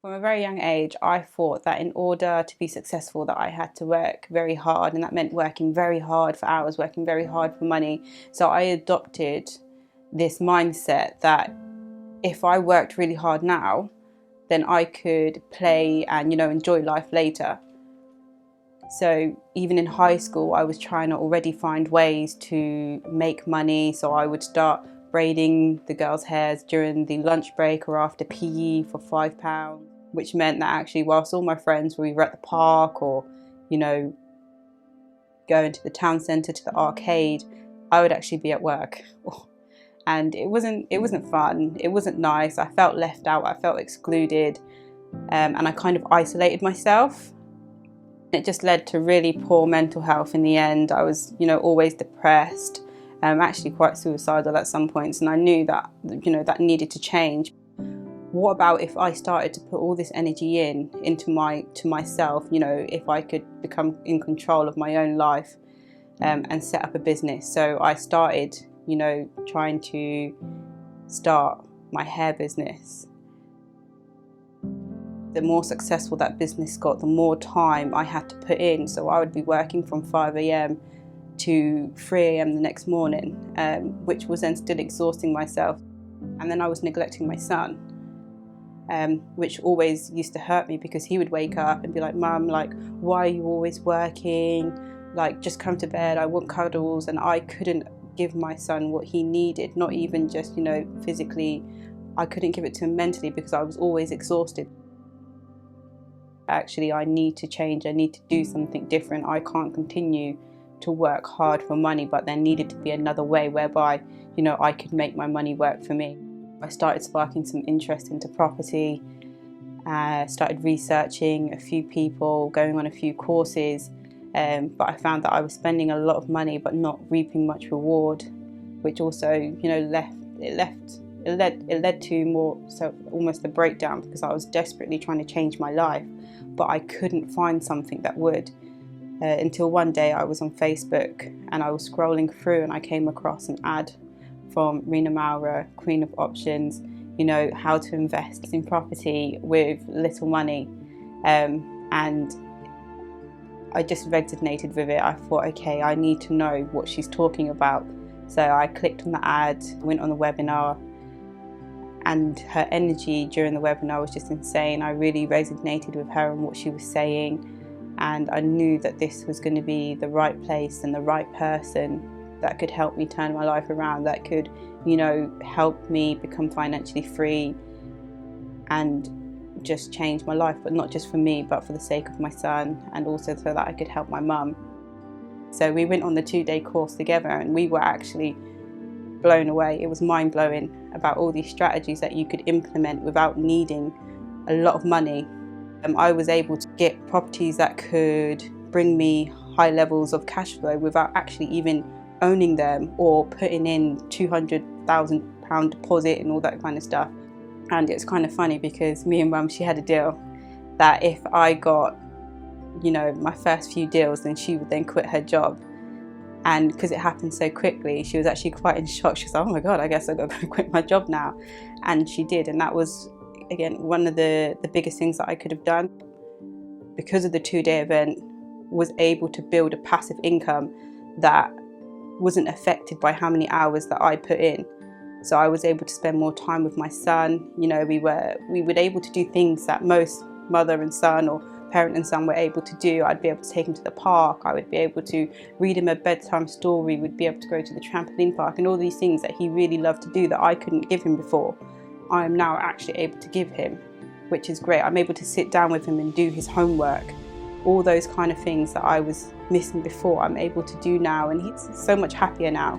From a very young age, I thought that in order to be successful that I had to work very hard, and that meant working very hard for hours, working very hard for money. So I adopted this mindset that if I worked really hard now, then I could play and, enjoy life later. So even in high school, I was trying to already find ways to make money. So I would start braiding the girls' hairs during the lunch break or after PE for £5, which meant that actually whilst all my friends were either at the park or, going to the town centre, to the arcade, I would actually be at work. And it wasn't fun, it wasn't nice. I felt left out, I felt excluded, and I kind of isolated myself. It just led to really poor mental health in the end. I was, always depressed, actually quite suicidal at some points, and I knew that, that needed to change. What about if I started to put all this energy into myself, if I could become in control of my own life, and set up a business. So I started, trying to start my hair business. The more successful that business got, the more time I had to put in. So I would be working from 5 a.m. to 3 a.m. the next morning, which was then still exhausting myself. And then I was neglecting my son, which always used to hurt me, because he would wake up and be like, "Mum, why are you always working? Just come to bed, I want cuddles." And I couldn't give my son what he needed, not even just, physically. I couldn't give it to him mentally, because I was always exhausted. Actually, I need to change, I need to do something different. I can't continue to work hard for money, but there needed to be another way whereby, I could make my money work for me. I started sparking some interest into property, started researching a few people, going on a few courses, but I found that I was spending a lot of money but not reaping much reward, which also, it led to more so almost a breakdown, because I was desperately trying to change my life, but I couldn't find something that would. Until one day I was on Facebook and I was scrolling through and I came across an ad from Reena Malra, Queen of Options, how to invest in property with little money, and I just resonated with it. I thought, okay, I need to know what she's talking about. So I clicked on the ad, went on the webinar, and her energy during the webinar was just insane. I really resonated with her and what she was saying, and I knew that this was going to be the right place and the right person that could help me turn my life around, that could, help me become financially free and just change my life, but not just for me, but for the sake of my son, and also so that I could help my mum. So we went on the 2-day course together, and we were actually blown away. It was mind-blowing about all these strategies that you could implement without needing a lot of money. I was able to get properties that could bring me high levels of cash flow without actually even owning them or putting in £200,000 deposit and all that kind of stuff. And it's kind of funny, because me and Mum, she had a deal that if I got, my first few deals, then she would then quit her job. And because it happened so quickly, she was actually quite in shock. She was like, "Oh my God, I guess I've got to quit my job now." And she did. And that was, again, one of the biggest things that I could have done. Because of the 2-day event, was able to build a passive income that wasn't affected by how many hours that I put in. So I was able to spend more time with my son. We were able to do things that most mother and son or parent and son were able to do. I'd be able to take him to the park, I would be able to read him a bedtime story, we'd be able to go to the trampoline park, and all these things that he really loved to do that I couldn't give him before, I am now actually able to give him, which is great. I'm able to sit down with him and do his homework. All those kind of things that I was missing before, I'm able to do now, and he's so much happier now.